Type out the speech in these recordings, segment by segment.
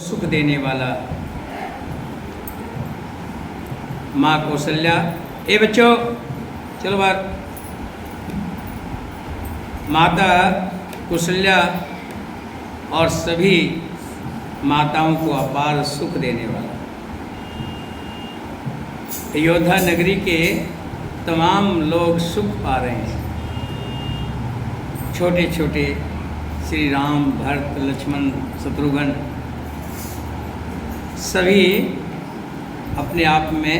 सुख देने वाला माँ कौशल्या। ए बच्चों चलो बाहर। माता कौशल्या और सभी माताओं को अपार सुख देने वाला, अयोध्या नगरी के तमाम लोग सुख पा रहे हैं। छोटे छोटे श्री राम, भरत, लक्ष्मण, शत्रुघ्न सभी अपने आप में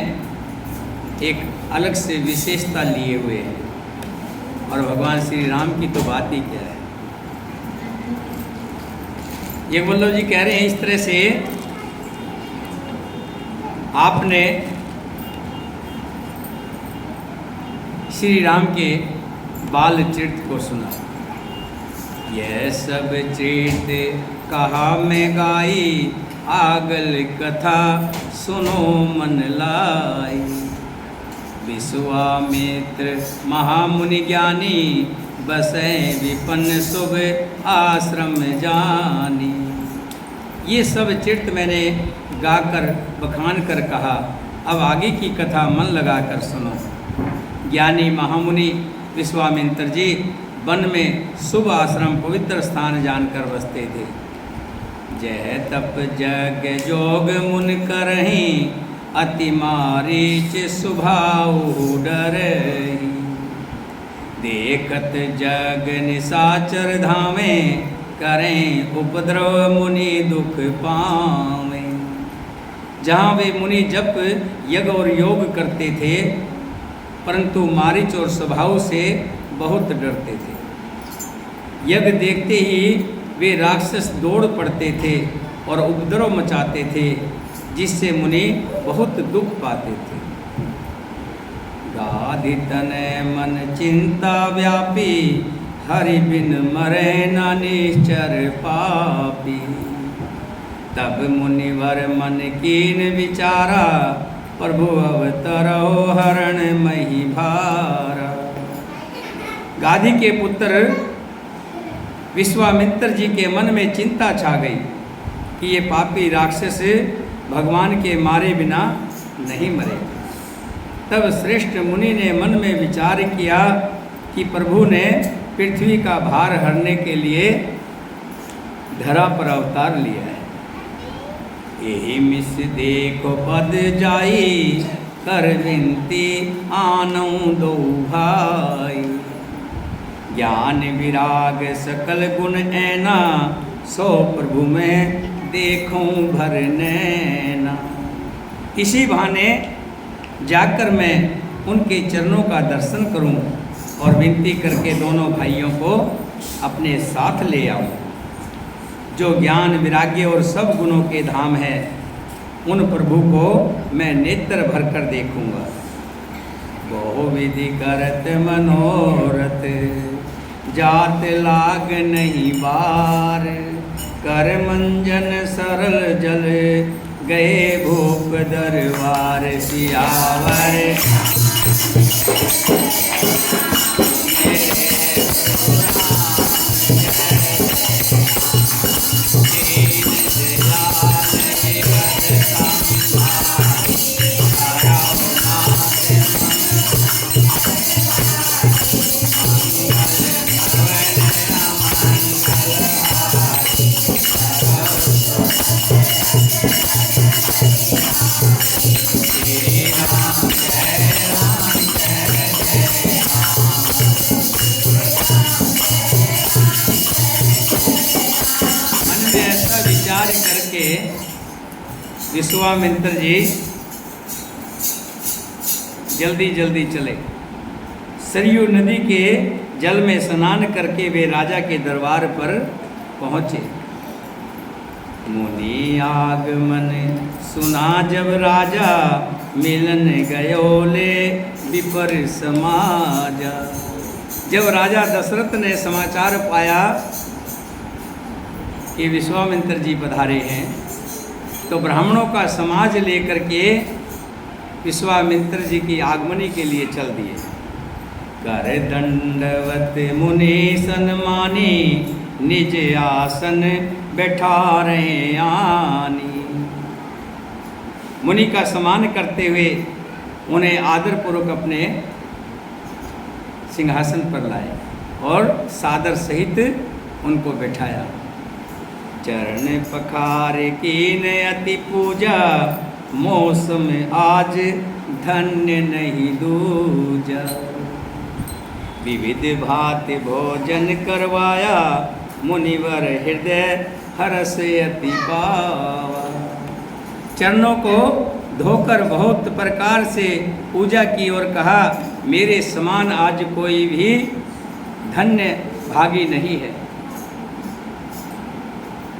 एक अलग से विशेषता लिए हुए हैं, और भगवान श्री राम की तो बात ही क्या है। ये वल्लभ जी कह रहे हैं इस तरह से आपने श्री राम के बाल चरित्र को सुना। यह सब चरित्र कहा मैं गाई, आगल कथा सुनो मन लाई। विश्वामित्र महामुनि ज्ञानी, बसै विपन्न शुभ आश्रम जानी। ये सब चरित्र मैंने गाकर बखान कर कहा, अब आगे की कथा मन लगाकर सुनो। ज्ञानी महामुनि विश्वामित्र जी वन में शुभ आश्रम पवित्र स्थान जानकर बसते थे। जय तप जग जोग मुन करहीं, अति मारीच सुभाऊ डरहि। देखत जग निशाचर धामे, करें उपद्रव मुनि दुख पावें। जहाँ वे मुनि जप यज्ञ और योग करते थे, परंतु मारीच और स्वभाव से बहुत डरते थे। यज्ञ देखते ही वे राक्षस दौड़ पड़ते थे और उपद्रव मचाते थे, जिससे मुनि बहुत दुख पाते थे। गाधि तनय मन चिंता व्यापी, हरि बिन मरे न निश्चर पापी। तब मुनिवर मन कीन विचारा, प्रभु अवतरो हरण मही भारा। गाधी के पुत्र विश्वामित्र जी के मन में चिंता छा गई कि ये पापी राक्षस भगवान के मारे बिना नहीं मरे। तब श्रेष्ठ मुनि ने मन में विचार किया कि प्रभु ने पृथ्वी का भार हरने के लिए धरा पर अवतार लिया है। यही मिस देखो पद जाई, कर विनती आनौ दो भाई। ज्ञान विराग सकल गुण ऐना, सो प्रभु में देखूं भर नैना। इसी बहाने जाकर मैं उनके चरणों का दर्शन करूं और विनती करके दोनों भाइयों को अपने साथ ले आऊं। जो ज्ञान विराग्य और सब गुणों के धाम है, उन प्रभु को मैं नेत्र भर कर देखूंगा। बहु विधि करत मनोरथ, जात लाग नहीं बार। कर मंजन सरल जल, गए भूप दरबार सियावर। करके विश्वामित्र जी जल्दी जल्दी चले। सरयू नदी के जल में स्नान करके वे राजा के दरबार पर पहुँचे। मुनि आगमन सुना जब राजा, मिलन गयो ले विपर समाजा। जब राजा दशरथ ने समाचार पाया कि विश्वामित्र जी पधारे हैं, तो ब्राह्मणों का समाज लेकर के विश्वामित्र जी की आगमनी के लिए चल दिए। कर दंडवत मुनि सन्मानी, निज आसन बैठा रहे आनी। मुनि का सम्मान करते हुए उन्हें आदरपूर्वक अपने सिंहासन पर लाए और सादर सहित उनको बैठाया। चरण पखारे कीन अति पूजा, मौसम आज धन्य नहीं दूजा। विविध भांति भोजन करवाया, मुनिवर हृदय हर्ष अति पावा। चरणों को धोकर बहुत प्रकार से पूजा की और कहा, मेरे समान आज कोई भी धन्य भागी नहीं है,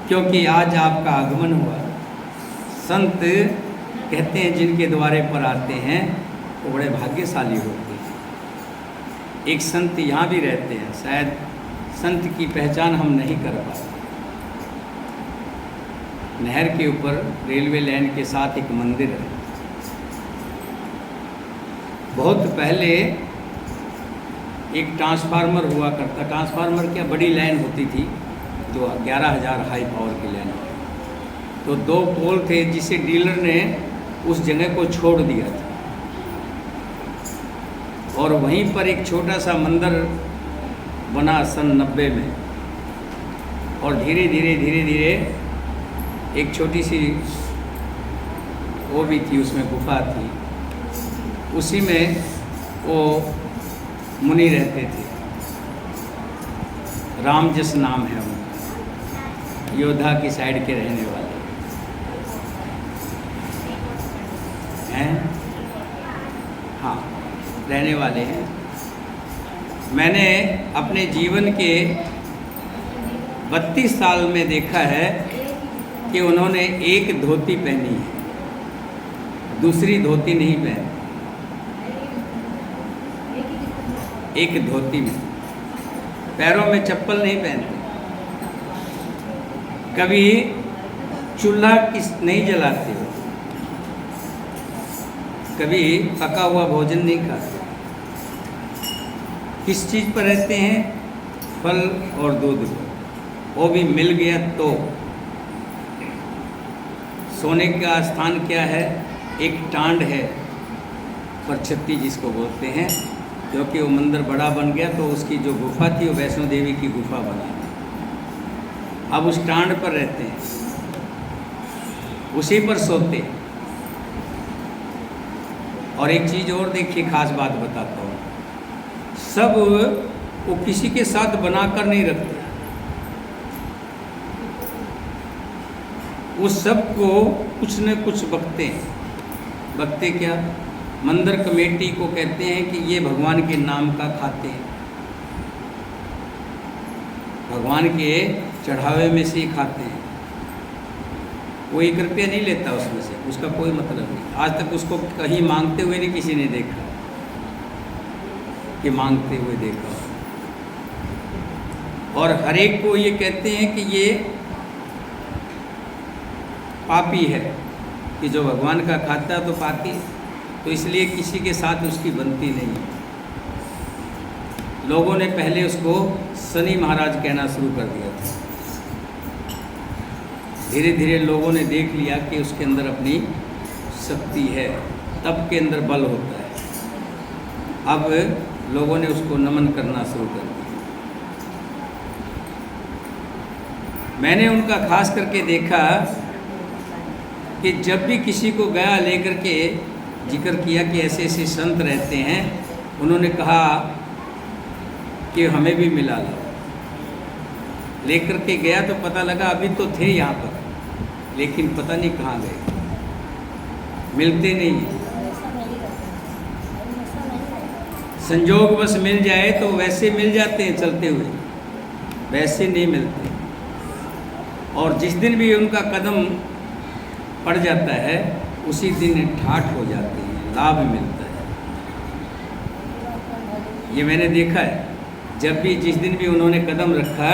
क्योंकि आज आपका आगमन हुआ। संत कहते हैं जिनके द्वारे पर आते हैं वो बड़े भाग्यशाली होते हैं। एक संत यहाँ भी रहते हैं, शायद संत की पहचान हम नहीं कर पाते। नहर के ऊपर रेलवे लाइन के साथ एक मंदिर है। बहुत पहले एक ट्रांसफार्मर हुआ करता, ट्रांसफार्मर क्या बड़ी लाइन होती थी जो 11,000 हाई पावर की लाइन। तो 2 पोल थे जिसे डीलर ने उस जगह को छोड़ दिया था और वहीं पर एक छोटा सा मंदिर बना सन 90 में। और धीरे धीरे एक छोटी सी वो भी थी, उसमें गुफा थी, उसी में वो मुनि रहते थे। रामजस नाम है उनका, योद्धा की साइड के रहने वाले हैं। हाँ, रहने वाले हैं। मैंने अपने जीवन के 32 साल में देखा है कि उन्होंने एक धोती पहनी है, दूसरी धोती नहीं पहनी। एक धोती में, पैरों में चप्पल नहीं पहनते, कभी चूल्हा नहीं जलाते, कभी पका हुआ भोजन नहीं खाते। किस चीज़ पर रहते हैं? फल और दूध पर, वो भी मिल गया तो। सोने का स्थान क्या है? एक टांड है, परछत्ती जिसको बोलते हैं, क्योंकि वो मंदिर बड़ा बन गया तो उसकी जो गुफा थी वो वैष्णो देवी की गुफा बनी। अब उस टांड पर रहते हैं, उसी पर सोते। और एक चीज़ और देखिए, खास बात बताता हूँ, सब वो किसी के साथ बनाकर नहीं रखते, वो सबको कुछ न कुछ बकते हैं। बकते क्या? मंदिर कमेटी को कहते हैं कि ये भगवान के नाम का खाते हैं, भगवान के चढ़ावे में से ही खाते हैं। वो 1 रुपया नहीं लेता उसमें से, उसका कोई मतलब नहीं। आज तक उसको कहीं मांगते हुए नहीं किसी ने देखा कि मांगते हुए देखा। और हर एक को ये कहते हैं कि ये पापी है, कि जो भगवान का खाता है तो पापी, तो इसलिए किसी के साथ उसकी बनती नहीं है। लोगों ने पहले उसको शनि महाराज कहना शुरू कर दिया था। धीरे धीरे लोगों ने देख लिया कि उसके अंदर अपनी शक्ति है, तब के अंदर बल होता है। अब लोगों ने उसको नमन करना शुरू कर दिया। मैंने उनका खास करके देखा कि जब भी किसी को गया लेकर के जिक्र किया कि ऐसे ऐसे संत रहते हैं, उन्होंने कहा कि हमें भी मिला लो। लेकर के गया तो पता लगा अभी तो थे यहाँ पर, लेकिन पता नहीं कहाँ गए, मिलते नहीं। संजोग बस मिल जाए तो वैसे मिल जाते हैं चलते हुए, वैसे नहीं मिलते। और जिस दिन भी उनका कदम पड़ जाता है उसी दिन ठाठ हो जाते हैं, लाभ मिलता है। ये मैंने देखा है, जब भी जिस दिन भी उन्होंने कदम रखा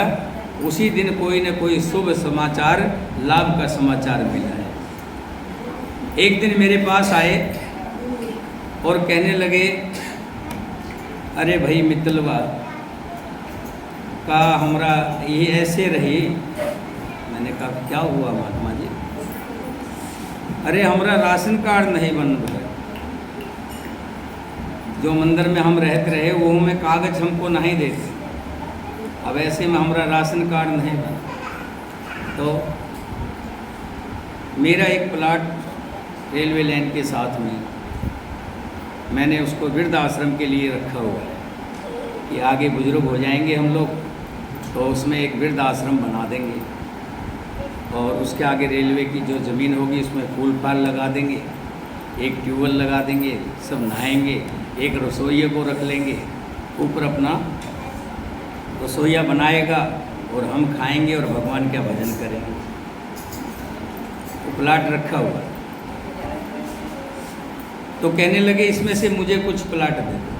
उसी दिन कोई न कोई शुभ समाचार, लाभ का समाचार मिला है। एक दिन मेरे पास आए और कहने लगे, अरे भाई मित्तलवा का हमरा ये ऐसे रही। मैंने कहा क्या हुआ महात्मा जी? अरे हमारा राशन कार्ड नहीं बन रहा है, जो मंदिर में हम रहते रहे वो में कागज हमको नहीं देते, अब ऐसे में हमारा राशन कार्ड नहीं बना। तो मेरा एक प्लाट रेलवे लाइन के साथ में मैंने उसको वृद्ध आश्रम के लिए रखा हुआ है कि आगे बुजुर्ग हो जाएंगे हम लोग तो उसमें एक वृद्ध आश्रम बना देंगे, और उसके आगे रेलवे की जो ज़मीन होगी उसमें फूल फाल लगा देंगे, एक ट्यूबवेल लगा देंगे, सब नहाएंगे, एक रसोइये को रख लेंगे, ऊपर अपना रसोइया बनाएगा और हम खाएंगे और भगवान का भजन करेंगे। तो प्लाट रखा हुआ। तो कहने लगे इसमें से मुझे कुछ प्लाट दे दो।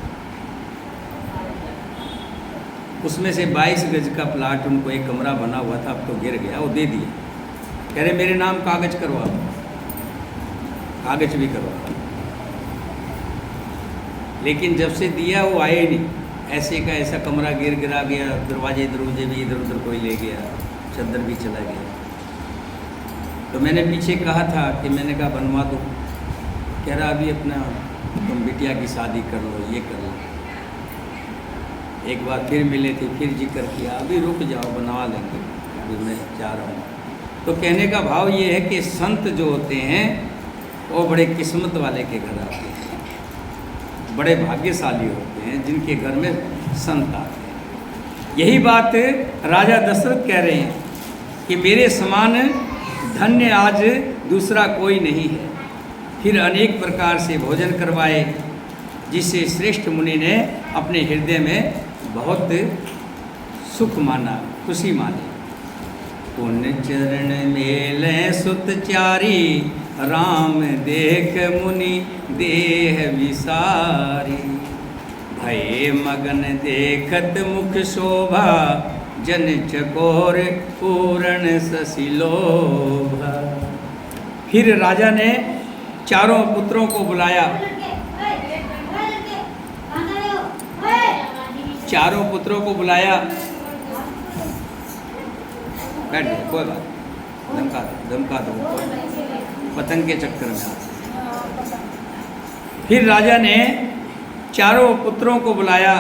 उसमें से 22 गज का प्लाट, उनको एक कमरा बना हुआ था, अब तो गिर गया, वो दे दिया। कह रहे मेरे नाम कागज करवा, कागज भी करवा। लेकिन जब से दिया वो आए नहीं, ऐसे का ऐसा कमरा गिरा गया, दरवाजे दरवाजे भी इधर उधर कोई ले गया, चद्दर भी चला गया। तो मैंने पीछे कहा था कि मैंने कहा बनवा दो। कह रहा अभी अपना तुम बिटिया की शादी कर लो, ये कर लो। एक बार फिर मिले थे, फिर जिक्र किया, अभी रुक जाओ बनवा लेंगे, अभी मैं जा रहा हूँ। तो कहने का भाव ये है कि संत जो होते हैं वो बड़े किस्मत वाले के घर आते हैं, बड़े भाग्यशाली होते हैं जिनके घर में संत आते हैं। यही बात राजा दशरथ कह रहे हैं कि मेरे समान धन्य आज दूसरा कोई नहीं है। फिर अनेक प्रकार से भोजन करवाए, जिसे श्रेष्ठ मुनि ने अपने हृदय में बहुत सुख माना, खुशी मानी। पुण्य चरण मेले सुत चारी, राम देख मुनि देह विसारी। भये मगन देखत मुख शोभा, जन चकोर पूर्ण ससिलोभा। फिर राजा ने चारों पुत्रों को बुलाया, चारों पुत्रों को बुलाया। बैठ गए, कोई बात, धमका दो, पतंग के चक्कर में। फिर राजा ने चारों पुत्रों को बुलाया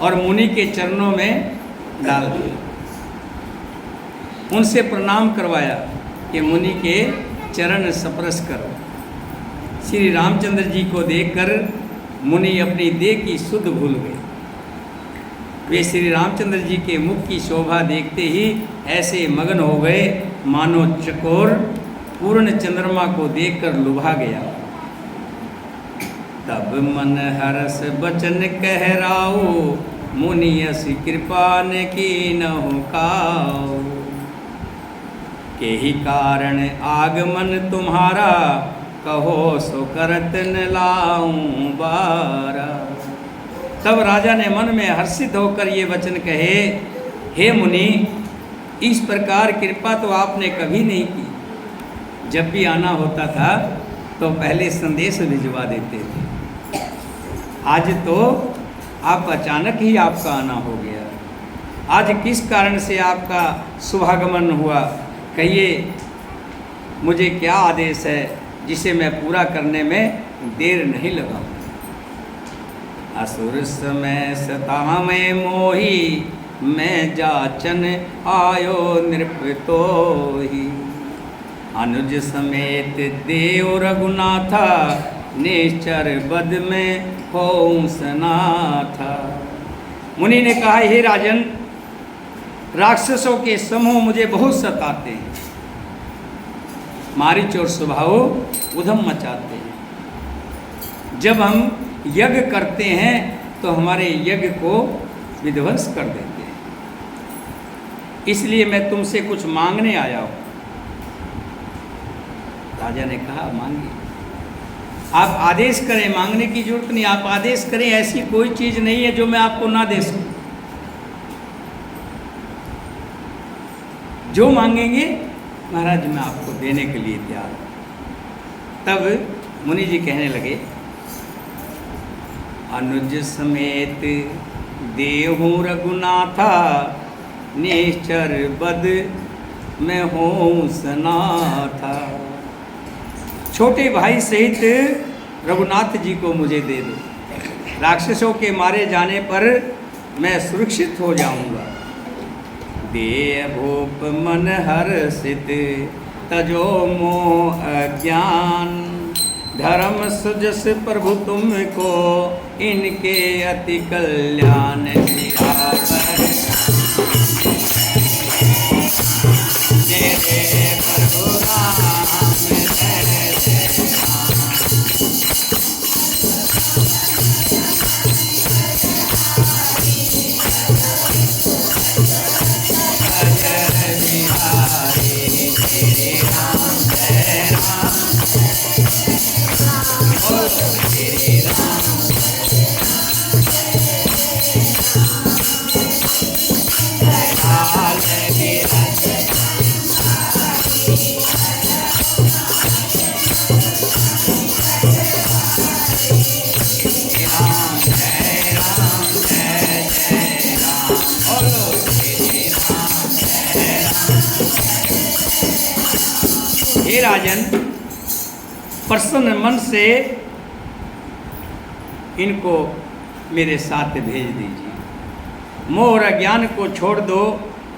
और मुनि के चरणों में डाल दिया, उनसे प्रणाम करवाया कि मुनि के चरण स्पर्श करो। श्री रामचंद्र जी को देखकर मुनि अपनी देह की सुध भूल गए। वे श्री रामचंद्र जी के मुख की शोभा देखते ही ऐसे मगन हो गए मानो चकोर पूर्ण चंद्रमा को देखकर लुभा गया। तब मन हरस बचन कहराओ, मुनि यस कृपा ने की नहु काओ। के ही कारण आगमन तुम्हारा, कहो सो करत न लाऊं बारा। तब राजा ने मन में हर्षित होकर ये वचन कहे, हे मुनि, इस प्रकार कृपा तो आपने कभी नहीं की। जब भी आना होता था तो पहले संदेश भिजवा देते थे, आज तो आप अचानक ही आपका आना हो गया। आज किस कारण से आपका शुभागमन हुआ, कहिए मुझे क्या आदेश है जिसे मैं पूरा करने में देर नहीं लगाऊं। असुर समय सता में मोही, मैं जाचन आयो नृपतो ही। अनुज समेत देव रघुनाथा, निश्चर बद में होऊं सनाथा। मुनि ने कहा, हे राजन, राक्षसों के समूह मुझे बहुत सताते हैं, मारीच और स्वभाव उधम मचाते हैं। जब हम यज्ञ करते हैं तो हमारे यज्ञ को विध्वंस कर देते हैं, इसलिए मैं तुमसे कुछ मांगने आया हूँ। राजा ने कहा, मांगिए। आप आदेश करें, मांगने की जरूरत नहीं, आप आदेश करें। ऐसी कोई चीज़ नहीं है जो मैं आपको ना दे सकूं। जो मांगेंगे महाराज मैं आपको देने के लिए तैयार हूँ। तब मुनि जी कहने लगे, अनुज समेत देहूँ रघुनाथा, निश्चर बद मैं हूँ सनाथा। छोटे भाई सहित रघुनाथ जी को मुझे दे दो, राक्षसों के मारे जाने पर मैं सुरक्षित हो जाऊंगा। दे भूप मन हर्षित तजो मोह अज्ञान, धर्म सुजस प्रभु तुमको इनके अति कल्याण। तेरे प्रभु राम जय जय हे राजन, प्रसन्न मन से इनको मेरे साथ भेज दीजिए। मोह और अज्ञान को छोड़ दो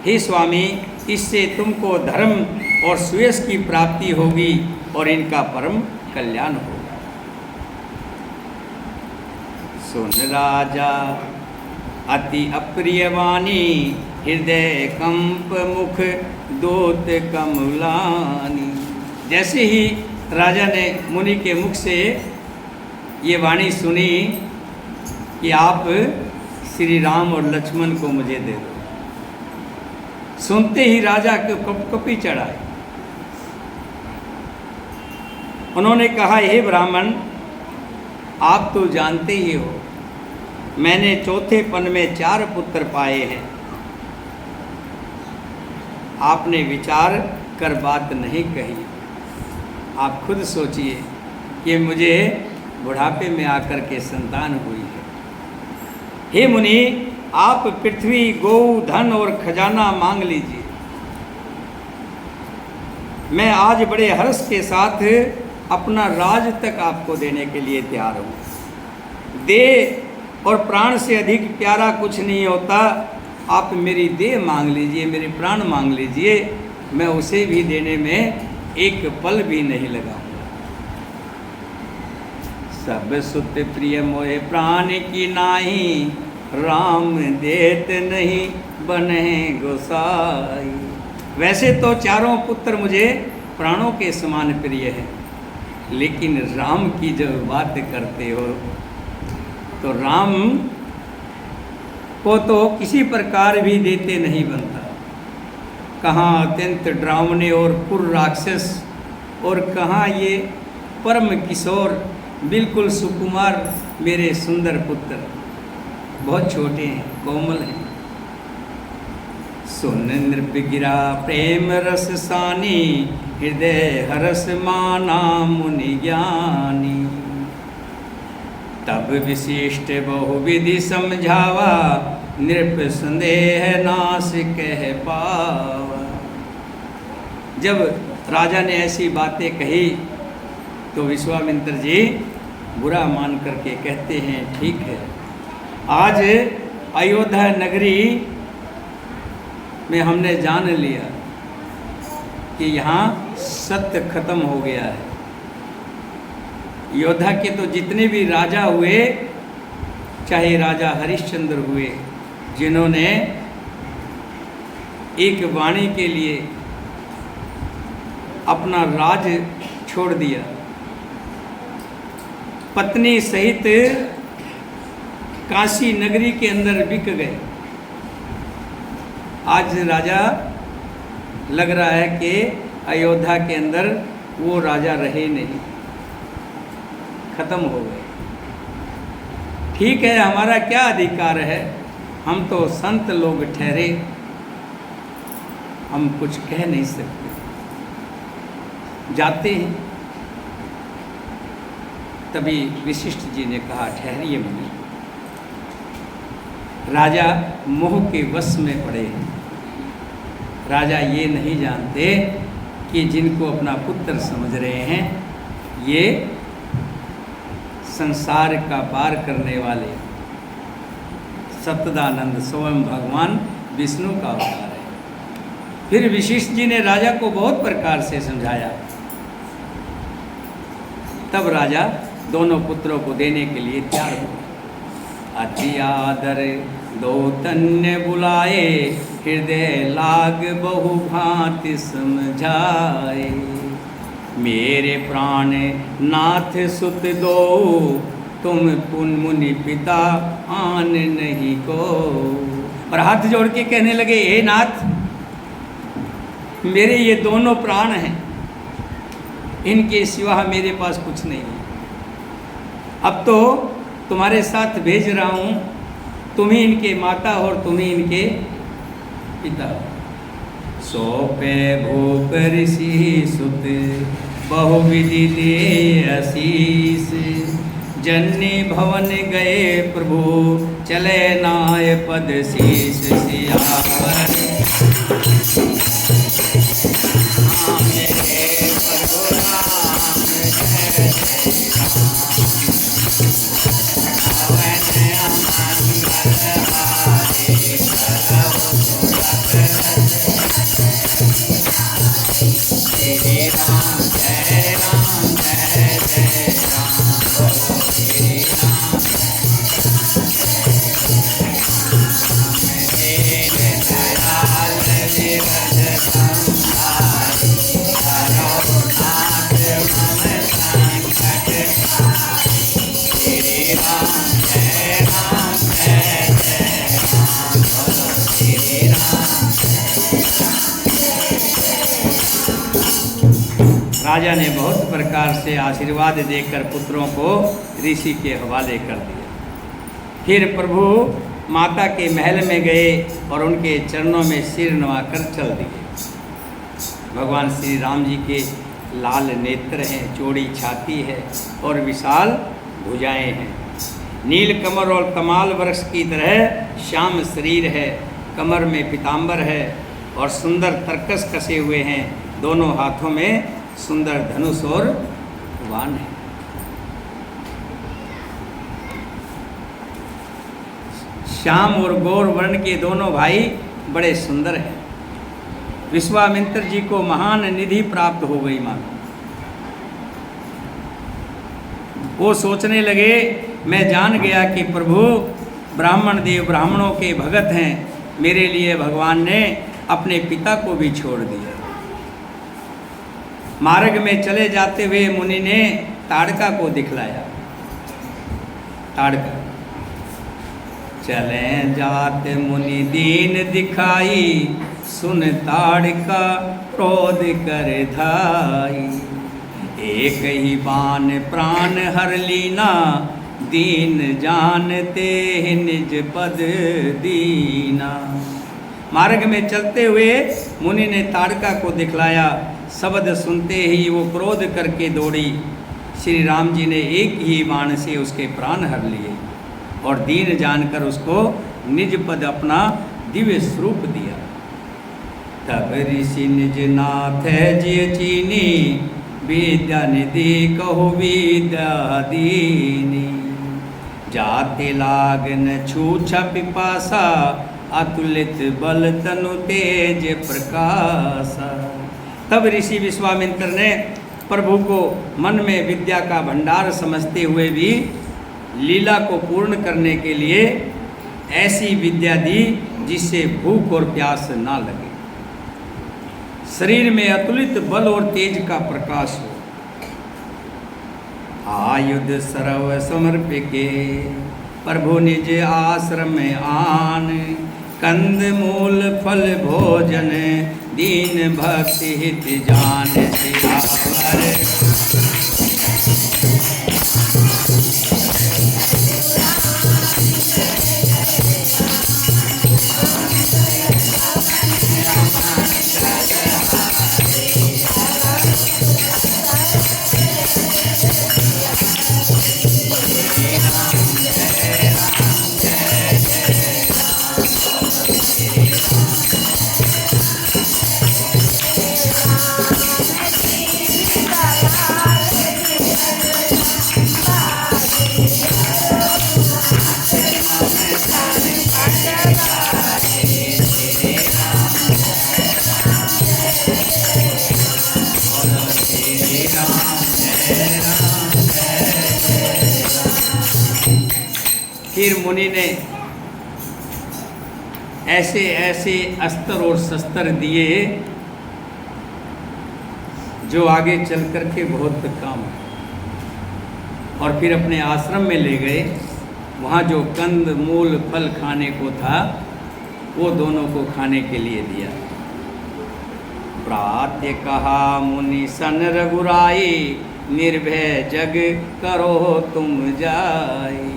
हे स्वामी, इससे तुमको धर्म और सुयश की प्राप्ति होगी और इनका परम कल्याण होगा। सुन राजा अति अप्रिय वाणी, हृदय कंप मुख दोत कमलानी। जैसे ही राजा ने मुनि के मुख से ये वाणी सुनी कि आप श्री राम और लक्ष्मण को मुझे दे दो, सुनते ही राजा को कपकपी चढ़ाई। उन्होंने कहा, हे ब्राह्मण, आप तो जानते ही हो मैंने चौथेपन में 4 पुत्र पाए हैं। आपने विचार कर बात नहीं कही। आप खुद सोचिए कि मुझे बुढ़ापे में आकर के संतान हुई है। हे मुनि, आप पृथ्वी, गौ, धन और खजाना मांग लीजिए। मैं आज बड़े हर्ष के साथ अपना राज तक आपको देने के लिए तैयार हूँ। देह और प्राण से अधिक प्यारा कुछ नहीं होता। आप मेरी देह मांग लीजिए, मेरे प्राण मांग लीजिए, मैं उसे भी देने में एक पल भी नहीं लगाऊंगा। सब सुत प्रिय मोहे प्राण की नाही, राम देत नहीं बने गोसाई। वैसे तो चारों पुत्र मुझे प्राणों के समान प्रिय हैं, लेकिन राम की जब बात करते हो तो राम को तो किसी प्रकार भी देते नहीं बनता। कहाँ अत्यंत ड्रावने और पुर राक्षस, और कहाँ ये परम किशोर बिल्कुल सुकुमार मेरे सुंदर पुत्र, बहुत छोटे हैं, कोमल हैं। सुन नृप गिरा प्रेम रस सानी, हृदय हरस माना मुनि ज्ञानी। तब विशिष्ट बहुविधि समझावा, नृप संदेह नाश कह पावा। जब राजा ने ऐसी बातें कही तो विश्वामित्र जी बुरा मान करके कहते हैं, ठीक है, आज अयोध्या नगरी में हमने जान लिया कि यहाँ सत्य खत्म हो गया है। अयोध्या के तो जितने भी राजा हुए, चाहे राजा हरिश्चंद्र हुए, जिन्होंने एक वाणी के लिए अपना राज छोड़ दिया, पत्नी सहित काशी नगरी के अंदर बिक गए। आज राजा लग रहा है कि अयोध्या के अंदर वो राजा रहे नहीं, खत्म हो गए। ठीक है, हमारा क्या अधिकार है, हम तो संत लोग ठहरे, हम कुछ कह नहीं सकते, जाते हैं। तभी विशिष्ट जी ने कहा, ठहरिए मुनि, राजा मोह के वश में पड़े हैं। राजा ये नहीं जानते कि जिनको अपना पुत्र समझ रहे हैं ये संसार का पार करने वाले सतदानंद स्वयं भगवान विष्णु का अवतार है। फिर वशिष्ठ जी ने राजा को बहुत प्रकार से समझाया। तब राजा दोनों पुत्रों को देने के लिए तैयार हुआ। अति आदर दो तन्य बुलाए, हृदय लाग बहु भांति समझाए। मेरे प्राण नाथ सुत दो, तुम पुन मुनि पिता आन नहीं को। और हाथ जोड़ के कहने लगे, हे नाथ, मेरे ये दोनों प्राण हैं, इनके सिवा मेरे पास कुछ नहीं है। अब तो तुम्हारे साथ भेज रहा हूँ, तुम ही इनके माता और तुम ही इनके पिता। सौंपे भूप ऋषि सुत, बहुविधि दे आशीष। जन्य भवन गए प्रभु, चले नाय पद शीश। सियावर राजा ने बहुत प्रकार से आशीर्वाद देकर पुत्रों को ऋषि के हवाले कर दिया। फिर प्रभु माता के महल में गए और उनके चरणों में सिर नवाकर चल दिए। भगवान श्री राम जी के लाल नेत्र हैं, चौड़ी छाती है और विशाल भुजाएं हैं। नील कमर और कमाल वृक्ष की तरह श्याम शरीर है, कमर में पीताम्बर है और सुंदर तरकस कसे हुए हैं। दोनों हाथों में सुंदर धनुष और वाण है। श्याम और गौर वर्ण के दोनों भाई बड़े सुंदर हैं। विश्वामित्र जी को महान निधि प्राप्त हो गई मानो। वो सोचने लगे, मैं जान गया कि प्रभु ब्राह्मण देव ब्राह्मणों के भगत हैं, मेरे लिए भगवान ने अपने पिता को भी छोड़ दिया। मार्ग में चले जाते हुए मुनि ने ताड़का को दिखलाया। ताड़का, चले जाते मुनि दीन दिखाई, सुन ताड़का क्रोध कर धाई। एक ही बाण प्राण हर लीना, दीन जानते निज पद दीना। मार्ग में चलते हुए मुनि ने ताड़का को दिखलाया। शब्द सुनते ही वो क्रोध करके दौड़ी। श्री राम जी ने एक ही बाण से उसके प्राण हर लिए और दीन जानकर उसको निज पद अपना दिव्य स्वरूप दिया। तब ऋषि निज नाथ जिय चीनी, विद्या निधि कहो विद्या दीनी। जाते लागन छूछा पिपासा, अतुलित बल तनु तेज प्रकाशा। तब ऋषि विश्वामित्र ने प्रभु को मन में विद्या का भंडार समझते हुए भी लीला को पूर्ण करने के लिए ऐसी विद्या दी जिससे भूख और प्यास ना लगे, शरीर में अतुलित बल और तेज का प्रकाश हो। आयुध सर्व समर्पिके, प्रभु निज आश्रम में आन। कंद मूल फल भोजन, दीन भक्ति हित जान। सियावर श्री राम जय राम जय राम। फिर मुनि ने ऐसे ऐसे अस्त्र और शस्त्र दिए जो आगे चल कर के बहुत काम है। और फिर अपने आश्रम में ले गए। वहाँ जो कंद मूल फल खाने को था वो दोनों को खाने के लिए दिया। प्रातः कहा मुनि सन रघुराई, निर्भय जग करो तुम जाई।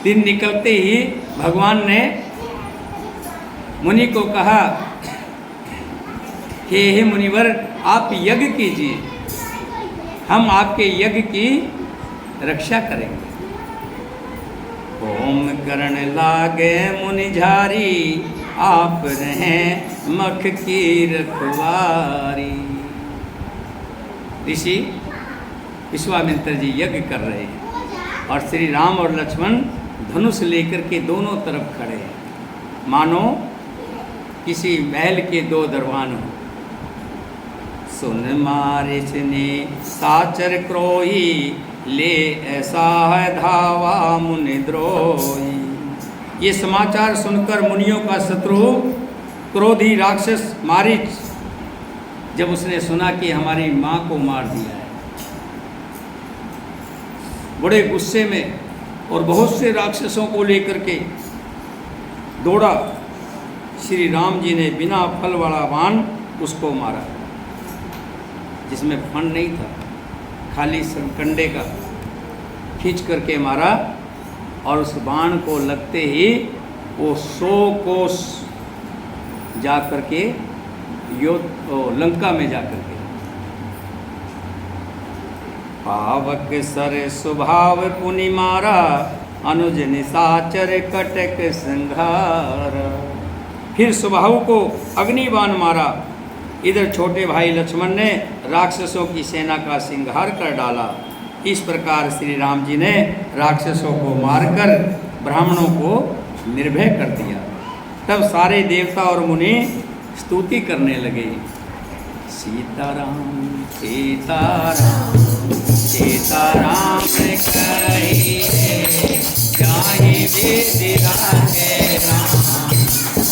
दिन निकलते ही भगवान ने मुनि को कहा कि हे मुनिवर, आप यज्ञ कीजिए, हम आपके यज्ञ की रक्षा करेंगे। होम करण लागे मुनि झारी, आप रहें मख की रखवारी। ऋषि विश्वामित्र जी यज्ञ कर रहे हैं और श्री राम और लक्ष्मण धनुष लेकर के दोनों तरफ खड़े हैं, मानो किसी महल के दो दरवान हो। सुन मारिच ने साचर क्रोही, ले ऐसा है धावा मुनि द्रोही। ये समाचार सुनकर मुनियों का शत्रु क्रोधी राक्षस मारीच, जब उसने सुना कि हमारी माँ को मार दिया है, बड़े गुस्से में और बहुत से राक्षसों को लेकर के दौड़ा। श्री राम जी ने बिना फल वाला बाण उसको मारा, जिसमें फन नहीं था, खाली सरकंडे का खींच करके मारा। और उस बाण को लगते ही वो 100 कोस जा करके लंका में जा करके पावक सर स्वभाव पुनि मारा, अनुज निशाचर कटक संघार। फिर स्वभाव को अग्निबाण मारा। इधर छोटे भाई लक्ष्मण ने राक्षसों की सेना का संहार कर डाला। इस प्रकार श्री राम जी ने राक्षसों को मारकर ब्राह्मणों को निर्भय कर दिया। तब सारे देवता और मुनि स्तुति करने लगे। सीताराम सीताराम सीताराम कहिए, जाहि विधि राखे राम।